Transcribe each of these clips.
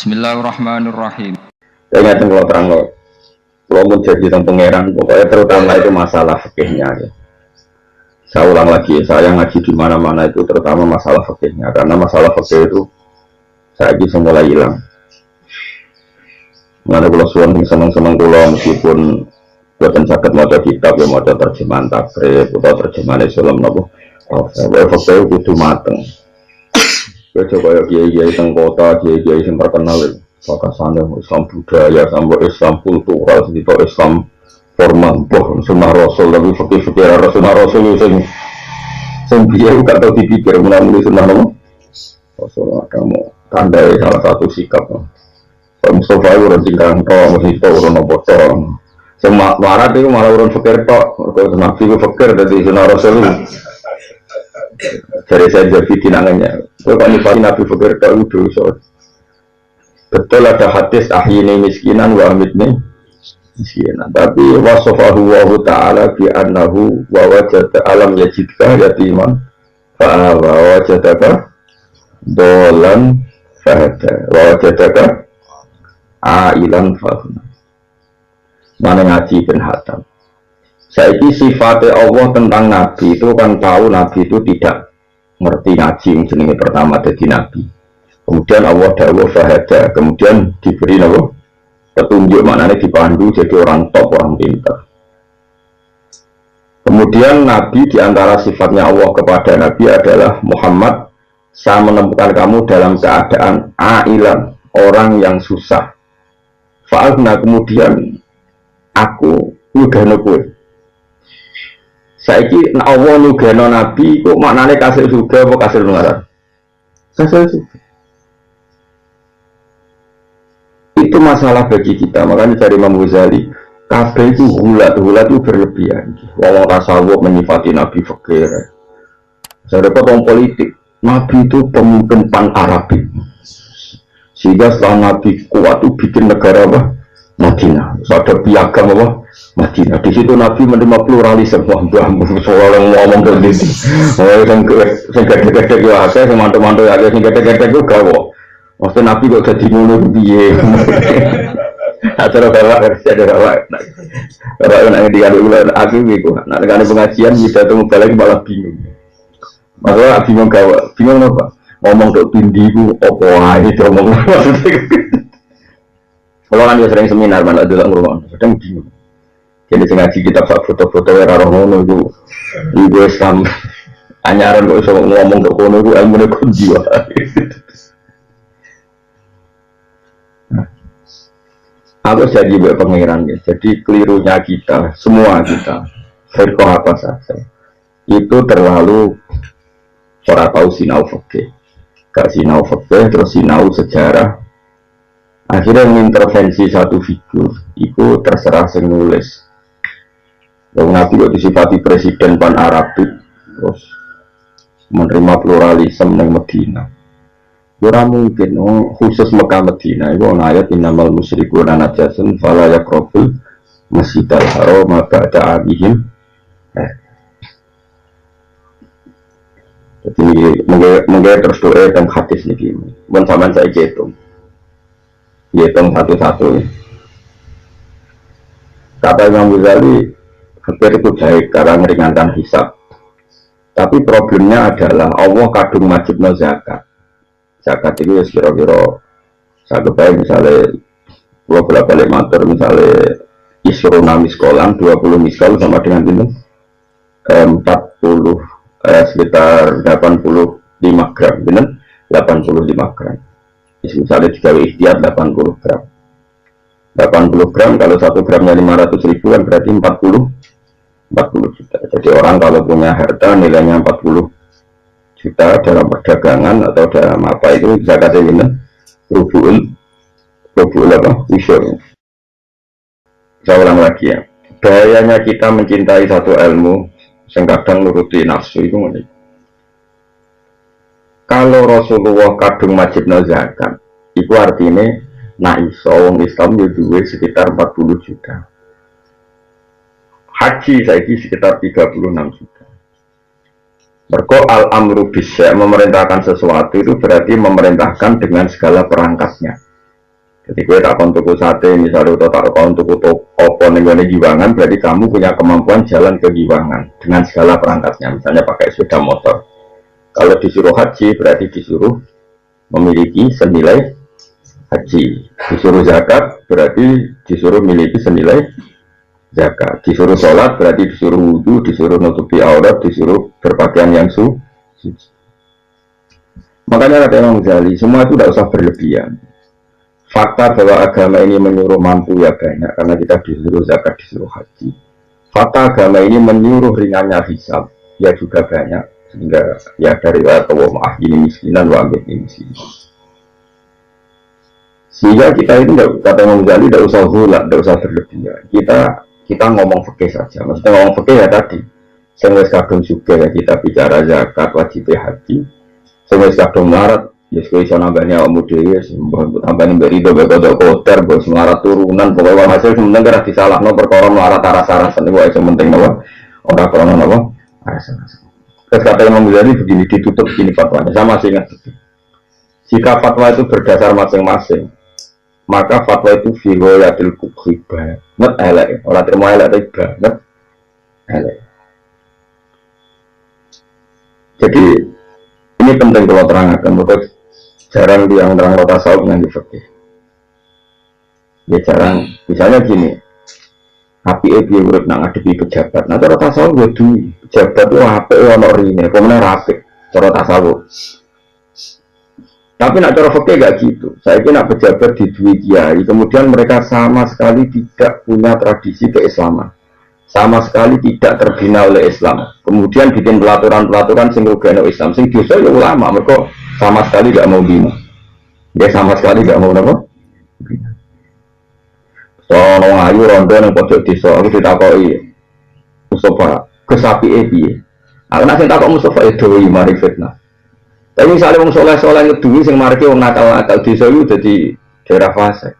Bismillahirrahmanirrahim. Saya ingat kalau terang kalau mau jadi tentang pangeran, pokoknya terutama itu masalah fikihnya. Ya. Saya ulang lagi, saya ngaji di mana-mana itu terutama masalah fikihnya, karena masalah fikih itu saya bisa mulai hilang. Mengenai kalau suami senang-senang pulau meskipun buatan sakit mau kitab ya mau terjemahan takrib atau terjemahan Islam nopo. Saya fikih itu mateng. Saya coba ya kiai-kiai teng kota, kiai-kiai yang terkenal itu. Pakasane Islam budaya sampai Islam kultural sedito Islam formal boh sunnah rasul tapi fikir sunnah rasul sing piye gak tau dipikir menawa sunnah nopo rasul kamu tandai salah satu sikap Mustafa urun tingkang to mesti to urun nopo to semak warat itu malah urun fikir tok kok nabi ku fikir dadi sunnah rasul dari saya jadi tinangannya kok nabi fikir tok itu so betul ada hadis ahyini miskinan wa amitni miskinan tapi wasofahu wa ta'ala bi annahu wa wajada alam yajidka yatiman fa'awa wajadaka dolan fahada wa wajadaka ailan fahuna mana ngaji bin hatam saiki sifatnya Allah tentang Nabi itu kan tahu Nabi itu tidak ngerti ngaji yang jenenge pertama jadi Nabi. Kemudian Allah dawuh fahada, kemudian diberi petunjuk maknanya dipandu jadi orang top, orang pintar. Kemudian Nabi diantara sifatnya Allah kepada Nabi adalah Muhammad, saya menemukan kamu dalam keadaan ailan, orang yang susah. Fa'alna kemudian aku nugano kowe. Saiki Allah nugano Nabi kok maknanya kasih juga apa kasih lungaran? Kasih juga. Itu masalah bagi kita, makanya dari Imam Ghazali kabeh itu hulat itu berlebihan. Wong tasawuf menyifati Nabi fakir. Saya dapat orang politik, Nabi itu pemimpin pan-Arabik. Sehingga setelah Nabi kuat itu bikin negara apa? Madinah. Ada piagam apa? Madinah. Di situ Nabi menerima pluralisme. Wah, soal yang ngomong ke sini. Oh, yang gede-gede itu ada, yang mantu-mantu ada, yang gede-gede itu gawo. Maksudnya Nabi kok jadi mulu biye. Acara bawa kerja ada bawa. Bawa nak dikali ulang aku gitu. Nak dikali pengajian kita tunggu balik malah bingung. Masalah bingung gawa. Bingung apa? Ngomong dok tindiku opo ae ngomong. Kalau kan dia sering seminar mana dulu ngomong. Sedang bingung. Jadi ngaji kitab sak foto-foto era ngono itu. Ibu Islam anyaran kok iso ngomong dok kono iku ilmune kunci wae. Aku jadi buat pengiran ya. Jadi kelirunya kita, semua kita, firqah apa saja, itu terlalu ora tahu sinau fikih, gak sinau fikih, terus sinau sejarah. Akhirnya mengintervensi satu figur, itu terserah sing nulis. Yang Nabi kok disifati presiden pan Arabik, terus menerima pluralisme yang Medina. Ora mungkin khusus Mekah Madinah itu ayat innamal musyrikuna najasun fala yaqrabul masjidal haram ba'da amihim. Jadi mungkin terus doa tentang hadis niki. Mun sampean saiki hitung satu-satu ya. Kata Imam Ghazali fikir itu baik karena meringankan hisab. Tapi problemnya adalah Allah kadung wajibna zakat. Zakat itu ya kira-kira saya kebayang misalnya 20 balik matur misalnya isrona miskolan 20 miskol sama dengan ini 40 sekitar 85 gram benar 85 gram misalnya jika ikhtiar 80 gram 80 gram kalau 1 gramnya 500 ribu kan berarti 40 juta. Jadi orang kalau punya harta nilainya 40 juta dalam perdagangan atau dalam apa itu bisa katakan rubul apa usul. Saya ulang lagi ya, bahayanya kita mencintai satu ilmu yang kadang nuruti nafsu itu ini. Kalau Rasulullah kadung wajibna zakat itu artinya nak iso wong Islam ya duwe sekitar 40 juta, haji saiki sekitar 36 juta. Mergo al-amru bisya memerintahkan sesuatu itu berarti memerintahkan dengan segala perangkatnya. Jadi gue tak kon tuku sate misalnya atau tak kon tuku opo nenggone giwangan, berarti kamu punya kemampuan jalan ke giwangan dengan segala perangkatnya, misalnya pakai sepeda motor. Kalau disuruh haji berarti disuruh memiliki senilai haji. Disuruh zakat berarti disuruh memiliki senilai zakat. Disuruh sholat berarti disuruh wudu, disuruh nutupi aurat, disuruh berpakaian yang suci. Makanya kata Imam Ghazali, semua itu tidak usah berlebihan. Fakta bahwa agama ini menyuruh mampu ya banyak, karena kita disuruh zakat, disuruh haji. Fakta agama ini menyuruh ringannya hisab, ya juga banyak. Sehingga ya dari Allah maaf ini miskinan, wa ini miskinan. Sehingga kita itu kata Imam Ghazali tidak usah hulat, tidak usah berlebihan. Kita ngomong fikih saja. Maksudnya ngomong fikih ya tadi. Sehingga kadung juga ya kita bicara zakat, wajib haji. Sehingga kadung marat. Ya sekali sana banyak kamu dewi, tambah nih beri doa kotor, bos melarat turunan, pokoknya hasil sementing kira disalah, no perkara melarat arasan itu aja penting no, orang korona no, arasan. Terus kata Imam Ghazali begini ditutup gini fatwanya, sama sih ingat itu. Jika fatwa itu berdasar masing-masing, maka fatwa itu filoyatil kubhi banget elek, orang terima elek itu banget elek. Jadi ini penting kalau terangkan, betul. Jarang yang terang tasawuf yang difakih. Ya jarang. Misalnya gini, api urip nang ngadepi pejabat. Nah cara tasawuf ya duwi. Pejabat itu apik ono rine, kemudian apik cara tasawuf. Tapi nak cara fakih gak gitu. Saya kira nak pejabat di duwi kiai, kemudian mereka sama sekali tidak punya tradisi keislaman. Sama sekali tidak terbina oleh Islam. Kemudian bikin pelaturan-pelaturan sing rugano Islam, sing dosa ya ulama, mereka sama sekali tidak mau bina. Dia sama sekali tidak mau apa? Bina. Soalnya ayu rondo yang pojok desa, aku ditakoi Mustafa, kesapi piye. Aku nak sing takok Mustafa itu mari fitnah. Tapi misalnya wong soleh-soleh ngedui sing marke wong nakal-nakal desa itu jadi daerah fase.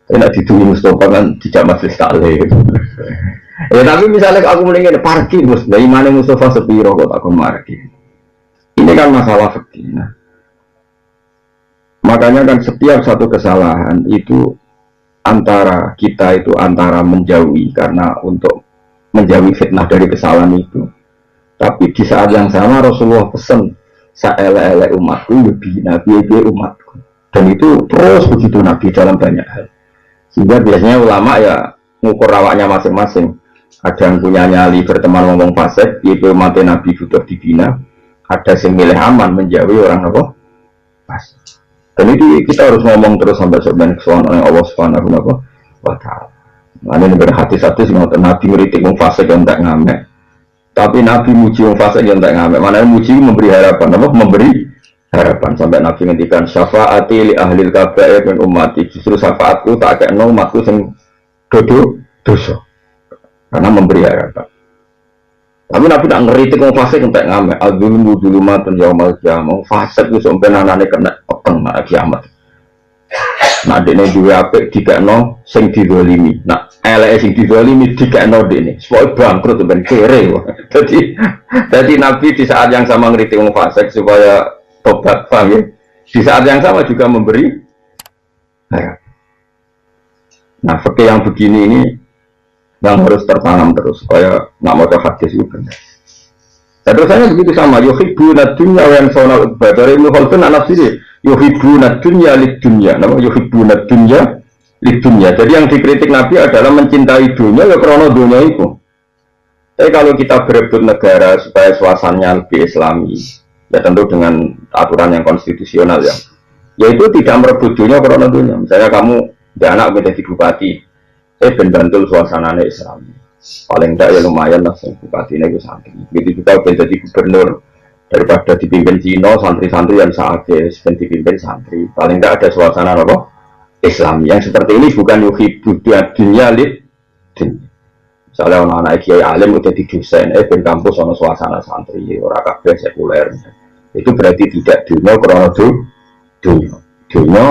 Enak didui Mustafa kan tidak majelis taklim. Ya tapi misalnya aku mendingin parkir Mus, dari mana Mustafa sepiro kok aku parkir. Ini kan masalah fikih. Nah, makanya kan setiap satu kesalahan itu antara kita itu antara menjauhi karena untuk menjauhi fitnah dari kesalahan itu. Tapi di saat yang sama Rasulullah pesan saele-ele umatku lebih nabi umatku. Dan itu terus begitu Nabi dalam banyak hal. Sehingga biasanya ulama ya ngukur rawaknya masing-masing. Ada yang punya nyali berteman ngomong fasik, yaitu umat Nabi butuh dibina. Ada yang milih aman menjauhi orang apa? Fasik. Dan itu kita harus ngomong terus sampai sebenarnya kesukaan oleh Allah Subhanahu wa Ta'ala. Ini berhati-hati ngoten Nabi ngeritik wong fasik yang tak ngamek. Tapi Nabi muji wong fasik yang tak ngamek. Mana muji memberi harapan apa? Memberi harapan sampai Nabi ngendikan syafaati li ahlil kaba'ir min ummati. Justru syafaatku tak kena umatku sing dosa. Karena memberi harapan. Tapi Nabi tak ngeritik wong fasik entek ngamek. Adzulmu dzulumatun yaumal qiyamah. Fasik wis sampe nanane kena peteng nek kiamat. Nah dene duwe apik dikekno sing dizalimi. Nah eleke sing dizalimi dikekno dene. Supaya bangkrut ben kere. Jadi Nabi di saat yang sama ngeritik wong fasik supaya tobat, paham ya? Di saat yang sama juga memberi harapan. Nah fikih yang begini ini yang harus tertanam terus supaya nggak mau hadis itu benar. Dan terusannya begitu sama. Yuhibbuna dunya wa yansawna al-ibadah. Ibnu Khaldun anak sini. Yuhibbuna dunya lid dunya. Nama yuhibbuna dunya lid dunya. Jadi yang dikritik Nabi adalah mencintai dunia ya karena dunia itu. Tapi kalau kita berebut negara supaya suasananya lebih Islami, ya tentu dengan aturan yang konstitusional ya. Yaitu tidak merebut dunia karena dunia. Misalnya kamu dia anak menjadi bupati. Bantul suasananya Islam. Paling tidak ya lumayan lah bupati ini santri. Begitu juga menjadi gubernur daripada dipimpin Cina santri-santri yang saatnya dipimpin santri. Paling tidak ada suasana apa? Islam. Yang seperti ini bukan yuhibbu dunya lid dunya. Misalnya anak-anak kiai alim udah di dosen, ben kampus sama suasana santri orang kabeh sekuler. Itu berarti tidak dunia karena dunia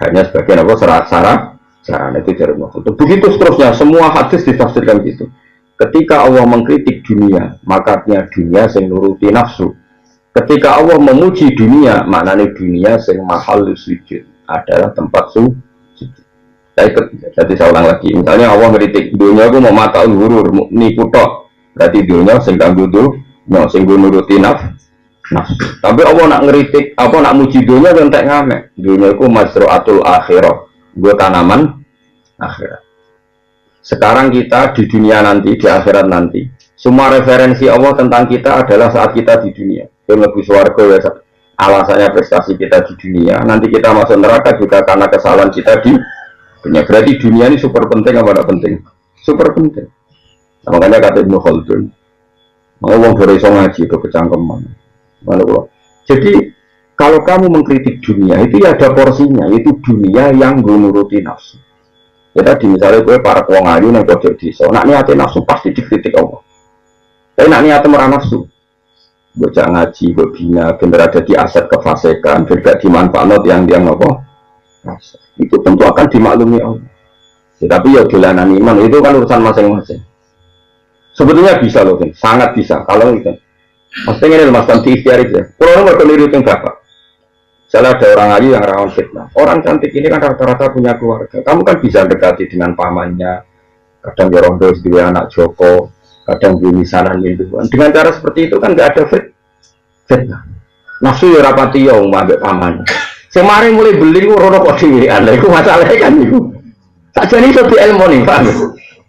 hanya sebagian apa syarat itu dari maksud. Begitu seterusnya semua hadis ditafsirkan gitu. Ketika Allah mengkritik dunia, makanya dunia sing nuruti nafsu. Ketika Allah memuji dunia, maknanya dunia sing mahal sujud. adalah tempat suci. Jadi saya ulang lagi, misalnya Allah ngeritik dunia aku mau mata hurur nipu tok, berarti dunia sing kanggo dunya sing nuruti nafsu. Tapi Allah nak ngeritik, apa nak muji dunia dan tak ngamek. Dunia aku masruatul akhirah, gue tanaman akhirat. Sekarang kita di dunia nanti, di akhirat nanti, semua referensi Allah tentang kita adalah saat kita di dunia. Lebih suarga ya, alasannya prestasi kita di dunia. Nanti kita masuk neraka juga karena kesalahan kita di dunia. Berarti dunia ini super penting apa tidak penting? Super penting. Nah, makanya kata Ibnu Khaldun, ngomong dari ngaji itu kecangkeman. Jadi kalau kamu mengkritik dunia itu ya ada porsinya, itu dunia yang menuruti nafsu. Ya tadi misalnya gue para wong ayu yang pojok desa, nak niatnya nafsu pasti dikritik Allah. Tapi nak niatnya merah nafsu, bocah ngaji, gue bina, bener ada di aset kefasikan, bener dimanfaatkan yang apa? Itu tentu akan dimaklumi Allah. Ya, tapi ya dolanan iman itu kan urusan masing-masing. Sebetulnya bisa loh, sangat bisa. Kalau itu, maksudnya ini mas Tanti ikhtiar itu ya. Kalau nggak keliru yang bapak. Misalnya ada orang ayu yang rawan fitnah. Orang cantik ini kan rata-rata punya keluarga. Kamu kan bisa dekati dengan pamannya. Kadang ya rondo sedih anak Joko. Kadang bunyi saran minduan. Dengan cara seperti itu kan nggak ada fitnah. Nafsu ya rapati ya mbak pamannya. Semarin mulai beli rono kok dhewean. Lha iku masalahnya kan iku. Sakjane iso dielmoni, paham?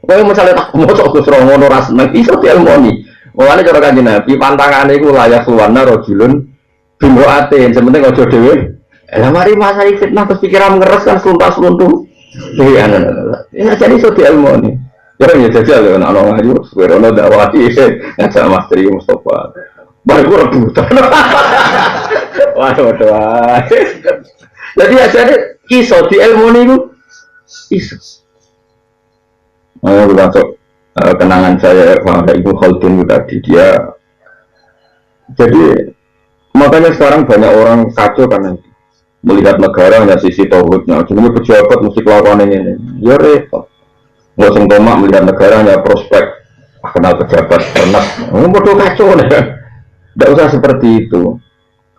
Kowe misalnya tak mosok Gus ngono ora seneng iso dielmoni. Mulane cara Kanjeng Nabi pantangane iku layak suwana rajulun bimroatin, sementing aja dhewe. Lah mari masalah fitnah terus pikiran ngeres kan suntas-suntu. Dhewean. Ya jadi iso dielmoni. Ya jajal ana ngayu, serono dakwati ngajak Mas Tri Mustofa. Baru rebutan. Waduh. Jadi aja iso di ilmu itu iso. Oh, masuk kenangan saya pada Ibu Khaldun tadi dia. Jadi makanya sekarang banyak orang kacau karena melihat negara hanya sisi tauhidnya. Cuma pejabat mesti kelakuan ini. Ya repot. Nggak sengtomak melihat negara hanya prospek kenal pejabat pernah. Bodoh kacau nih. Tidak usah seperti itu.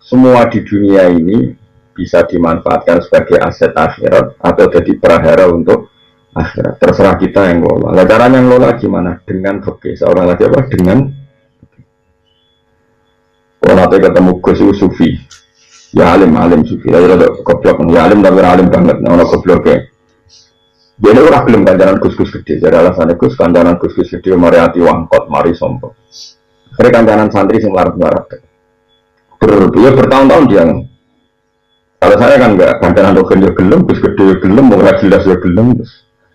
Semua di dunia ini bisa dimanfaatkan sebagai aset akhirat atau jadi prahara untuk akhirat. Terserah kita yang ngelola. Nah, caranya ngelola gimana? Dengan fikih. Seorang lagi apa? Dengan kalau nanti ketemu Gus Sufi, ya alim Sufi. Ya udah goblok, ya alim tapi alim banget. Nah, orang goblok ya. Jadi orang belum kanjaran Gus gede. Jadi alasannya Gus kanjaran Gus gede mari hati wangkot, mari sombong. Mereka kancanan santri yang larat-larat. Dia bertahun-tahun dia. Kalau saya kan enggak, kancanan dogen dia gelem, terus gede gelem, mau jelas dia gelem,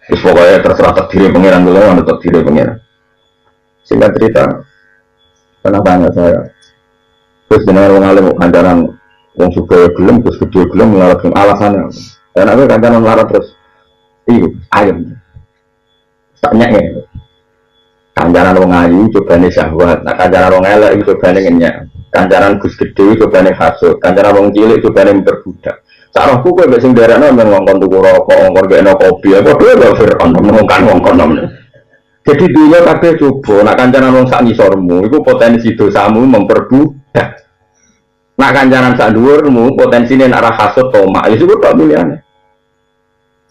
terus pokoknya terserah terdiri pengiran dulu, ada terdiri pengiran. Singkat cerita, pernah tanya saya, terus dengan orang alim kancanan yang suka gelem, terus gede gelem, mengalami alasannya. Dan aku kancanan larat terus, ayam. Tanya ya. Kancaran wong ayu cobane syahwat, nah kancaran wong elek itu cobane ngenyak. Kancaran Gus Gede cobane hasud, kancaran wong cilik cobane memperbudak. Sarahku kowe wis sing nderekno men ngongkon tuku rokok, ngongkon gekno kopi, apa dhewe lho Fir'aun ngongkon ngongkon. Jadi dunia kabeh coba, nak kancaran wong sak ngisormu iku potensi dosamu memperbudak. Nak kancaran sak dhuwurmu potensine nak ra hasud tomak, iku tok pilihane.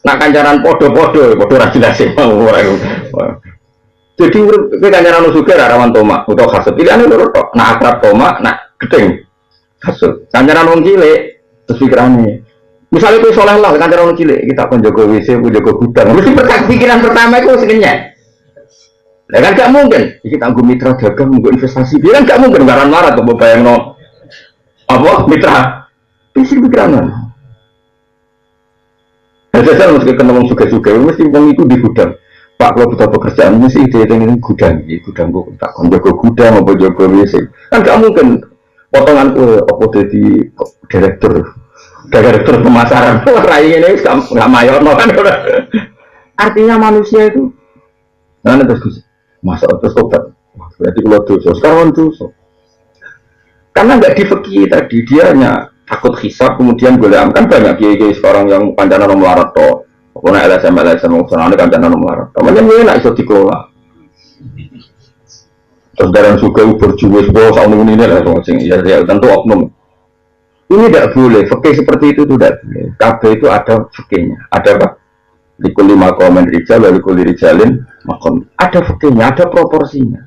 Nak kancaran padha-padha ra jelas mau ora. Jadi kita kancaran suka rawan tomak atau kasut. Pilihan itu rotok. Nak akrab tomak, nak gedeng kasut. Kancaran wong cilik terus pikirannya. Misalnya itu soleh lah kancaran wong cilik kita pun jago WC, pun jago gudang. Mesti pikiran pertama itu sebenarnya. Nah kan gak mungkin. Kita tangguh mitra dagang, tangguh investasi. Dia kan gak mungkin ngaran marah atau bayang no apa mitra. Pasti pikiran. Saya mesti ketemu suka-suka. Mesti wong itu di gudang. Pak kalau butuh pekerjaan mesti ide ini gudang gue tak jago gudang apa jago WC kan gak mungkin potongan apa jadi direktur pemasaran rai ini nggak mayor no kan artinya manusia itu nah terus masa terus tobat berarti kalau dosa sekarang dosa karena nggak difekir tadi dia hanya takut hisab kemudian boleh kan banyak kiai sekarang yang panjang melarat toh pokoknya LSM mengusahakan kancanan nomor. Namanya ini nak iso dikelola. Terus darah suka berjuang bahwa tahun ini lah sing ya tentu oknum. Ini tidak boleh. Fikih seperti itu tidak boleh. Kabeh itu ada fikihnya. Ada apa? Likul lima komen rijal, likul rijalin makom. Ada fikihnya, ada proporsinya.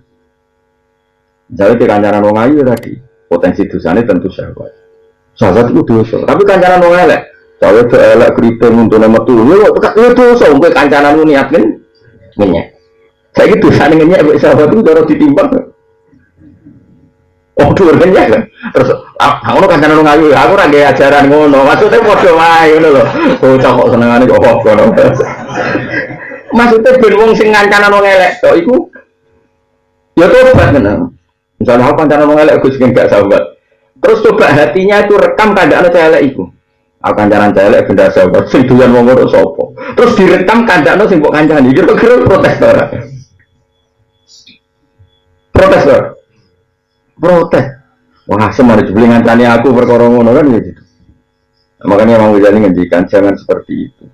Misalnya di kancaran wong ayu tadi, potensi dosanya tentu syahwat. Syahwat itu dosa. Tapi kancaran wong elek, kalau itu elek keriting untuk nama tuh, ya dosa. Mungkin kancaran lu niatin minyak. Saya gitu, sana ngenyek syahwat itu harus ditimbang. Oh, dua ngenyek kan? Terus, aku kancaran wong ayu, aku lagi ajaran ngono. Maksudnya podo wae ngono lho. Oh, cokok senengane kok ngono. Maksudnya ben wong sing kancanan wong elek tok iku ya tobat tenan. Misalnya aku kancanan wong elek Gus gak sahabat. Terus coba hatinya itu rekam kandhane elek iku. Aku kancanan elek benda sahabat sing doyan wong ngono sapa. Terus direkam kandhane sing mbok kancani. Kira-kira protes ora? Protes ora? Protes. Wah, semare jebule ngancani aku perkara ngono kan gitu. Makanya Imam Ghazali ngendikan jangan seperti itu.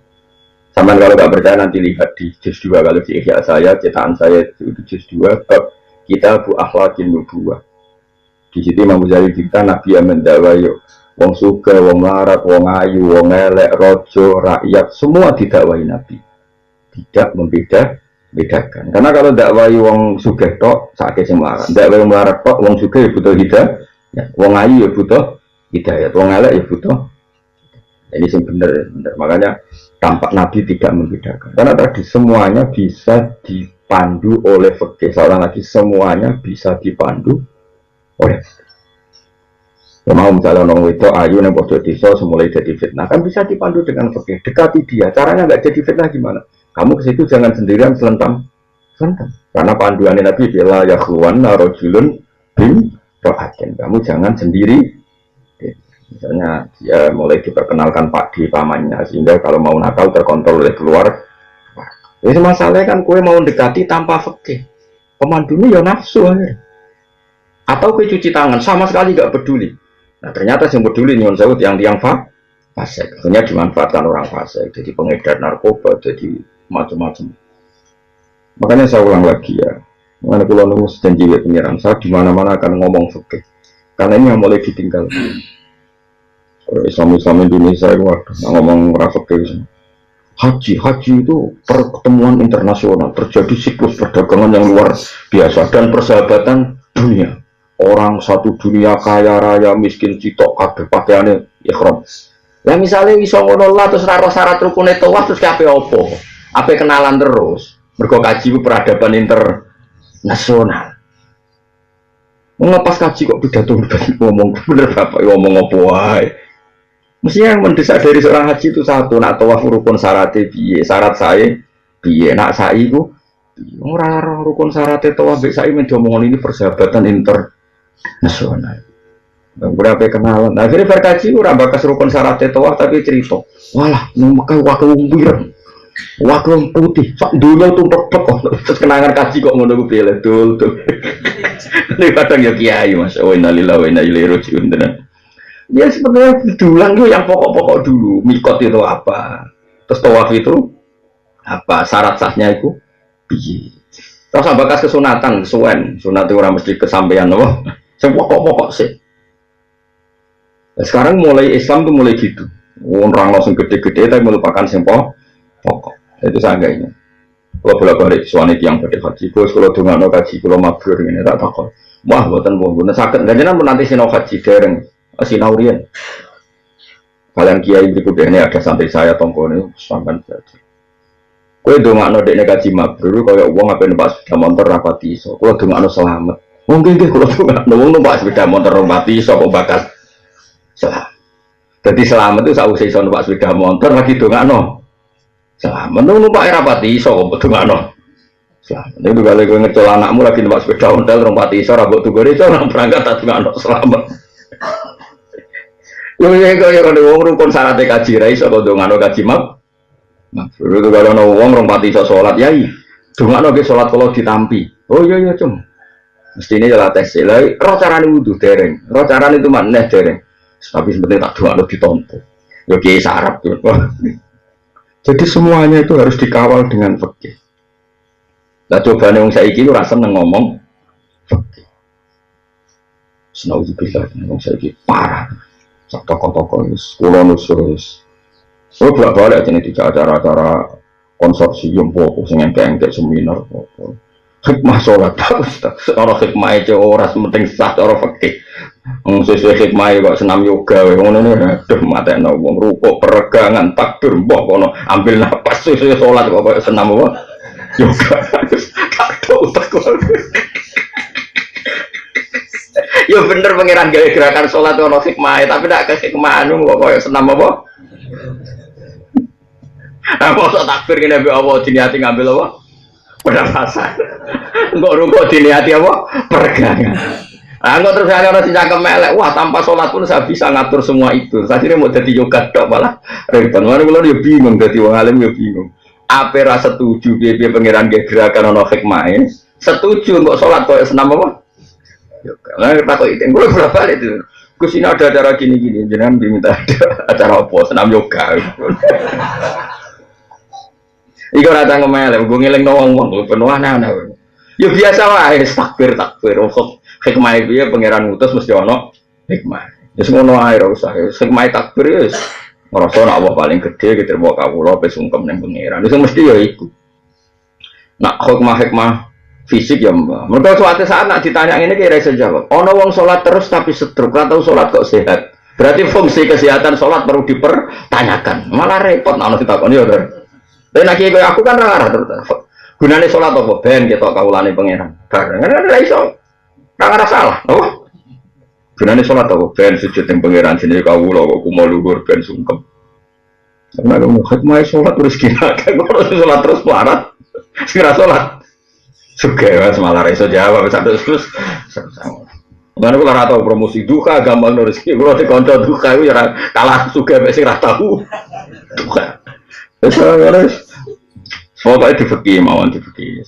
Sama kalau nggak percaya nanti lihat di juz 2 kalau di Ihya saya, cetakan saya itu juz 2 bab Kitab Akhlaqin Nubuwah. Di situ Imam Ghazali kita Nabi yang mendakwayo wong suga, wong larat, wong ayu, wong elek, rojo, rakyat semua didakwai Nabi. Tidak membedakan. Karena kalau dakwai wong sugih tok sakit sing melarat. Dakwai wong larat tok wong sugih butuh hidayah. Ya, wong ayu ya butuh hidayah, wong elek ya butuh. Ini sing bener. Makanya tampak Nabi tidak membedakan. Karena tadi semuanya bisa dipandu oleh fikih. Seorang lagi semuanya bisa dipandu oleh ya, mau misalnya orang itu ayu yang bodoh desa semulai jadi fitnah kan bisa dipandu dengan fikih. Dekati dia. Caranya nggak jadi fitnah gimana? Kamu ke situ jangan sendirian selentam. Karena panduan Nabi bila yakhluwan narojulun bin rohatin. Kamu jangan sendiri. Misalnya dia mulai diperkenalkan Pak di pamannya sehingga kalau mau nakal terkontrol oleh keluar. Jadi masalahnya kan kue mau mendekati tanpa fikih. Pemandunya ya nafsu aja. Atau kue cuci tangan sama sekali nggak peduli. Nah ternyata yang peduli nyon sewut yang tiang fasik. Akhirnya dimanfaatkan orang fasik. Jadi pengedar narkoba, jadi macam-macam. Makanya saya ulang lagi ya. Mengenai pulau nunggu janji pengiran saya di mana-mana akan ngomong fikih. Karena ini yang mulai ditinggalkan. Islam Indonesia itu ngomong rakyat haji itu pertemuan internasional terjadi siklus perdagangan yang luar biasa dan persahabatan dunia orang satu dunia kaya raya miskin citok kabeh pakaiannya ikhram. Lah misalnya iso ngono lah terus ora syarat rukune tawaf terus kabeh opo? Ape kenalan terus. Mergo kaji peradaban internasional. Ngepas kaji kok pidato ngomong bener Bapak ngomong apa wae. Mestinya yang mendesak dari seorang haji itu satu, nak tawaf rukun syaratnya piye, syarat saya piye, nak saya itu ora rukun syaratnya tawaf bek saya mendomongin ini persahabatan internasional. Berapa kenalan, akhirnya berkaji ora bakas rukun syaratnya tawaf tapi cerita, walah memakai wakil biru, wakil putih, sak dunia tumpuk terus kenangan kaji kok ngono gue pilih tuh. Ini kadang ya kiai mas, oh innalillahi wa inna ilaihi raji'un tenan. Ya sebenarnya dulang itu yang pokok-pokok dulu. Mikot itu apa? Terus tawaf itu apa? Syarat sahnya itu piye? Terus bakas kesunatan, kesuwen. Sunat itu orang mesti kesampaian loh. Pokok-pokok sih. Nah, sekarang mulai Islam itu mulai gitu. Orang langsung gede-gede tapi melupakan sempok pokok. Itu sangganya. Kalau bolak-balik suami yang gede haji, kalau dengar haji, kalau mabrur ini tak takut. Wah, buatan buatan sakit. Gak jangan nanti sinau haji dereng. Sinaurian kalian kiai berikutnya ini ada santri saya tongkone sampai saja kue dongakno dekne kaji mabrur kaya uang apa numpak sepeda motor rapati iso kalau dongakno selamat mungkin kalau dongakno wong numpak sepeda motor rapati iso kok bakat selamat jadi selamat itu sausé iso numpak sepeda motor lagi dongakno selamat numpak rapati iso kok dongakno selamat itu kalau gue ngecol anakmu lagi numpak sepeda motor rapati iso rabuk tugore iso orang berangkat tak dongakno selamat. Yo kalau rukun syarat kaji rai so kalau ngano kaji map, itu kalau wong rong pati so sholat yai, dongano ke sholat kalau ditampi, oh iya cum, mesti ini jalan tes lagi, roh carane wudhu dereng, roh carane itu mana dereng, tapi sebenarnya tak dongano ditompo, yo kiai sarap tuh, jadi semuanya itu harus dikawal dengan fikih. Nah coba nih wong saiki lu rasa ngomong fikih, senauzubillah, wong saiki parah. tokoh-tokoh sekolah nusus. So bolak-balik jenis tiga acara-acara konsorsium pokok sing engke seminar pokok. Hikmah sholat bagus tak. Orang hikmah itu orang penting sah orang fakih. Sesuai hikmah kok senam yoga, ngono nih. Aduh mata wong rukuk peregangan takbir mbah kono ambil napas sesuai sholat kok senam apa? Yoga. Tahu tak ya bener pengiran gaya gerakan sholat ono hikmah, tapi tidak ke hikmah anu kok koyo senam apa? Nah, mosok takbir kene mbek apa diniati ngambil apa? Pernafasan. Engko rukuk diniati apa? Peregangan. Nah, engko terus ana sing cangkem elek, wah tanpa sholat pun saya bisa ngatur semua itu. Sakjane mau dadi yoga tok malah repot. Mane kula yo bingung dadi wong alim yo bingung. Ape ra setuju piye pengiran gaya gerakan ono hikmahe? Setuju kok sholat koyo senam apa? Nah, takut itu, gue berapa itu? Gue sini ada acara gini-gini, jangan diminta ada acara apa, senam yoga. Iku rata ngemelek, gue ngiling ngomong, penuh anak-anak. Ya biasa lah, takbir. Hikmah itu ya, pangeran ngutus mesti ono hikmah. Ya semua ono air usah, hikmah takbir ya. Merasa nak Allah paling gede, kita bawa kabulah, besungkem neng pangeran. Itu mesti ya itu. Nak hikmah fisik ya mbak. Mereka suatu saat nak ditanya ini kira saya jawab. Ono wong sholat terus tapi stroke, atau sholat kok sehat. Berarti fungsi kesehatan sholat perlu dipertanyakan. Malah repot nak ditakon ya udah. Tapi nak aku kan rara terus. Gunanya sholat apa? Ben kita kaulane pangeran. Bareng ada iso. Rara salah. Oh. Gunanya sholat apa? Ben sujud yang pangeran sini kaulo kok mau luhur ben sungkem. Karena kamu hikmah sholat terus kira kan kalau sholat terus pelarat. Segera sholat. Suka ya, semalah iso jawab terus. Mana kalau rata promosi duka gampang nulis. Kalau dikonco duka itu ya kalah suka masih rata duka. Terus pokoknya difakir mawon difakir.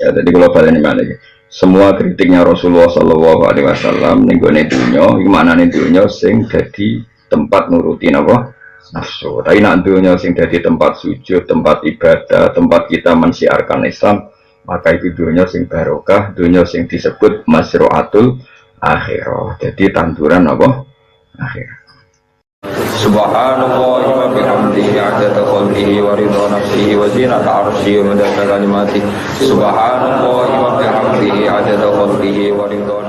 Ya tadi kalau balik mana lagi. Semua kritiknya Rasulullah Shallallahu Alaihi Wasallam nenggone dunia, gimana nih dunia sing jadi tempat nurutin apa nafsu. Tapi nak dunia sing jadi tempat sujud, tempat ibadah, tempat kita mensiarkan Islam. Maka itu dunia sing barokah, dunia sing disebut masroatul akhirah. Jadi tanduran apa? Akhirah. Subhanallah wa bihamdihi adada khalqihi wa ridha nafsihi wa zinata arsyihi wa madada kalimatihi. Subhanallah wa bihamdihi adada khalqihi wa ridha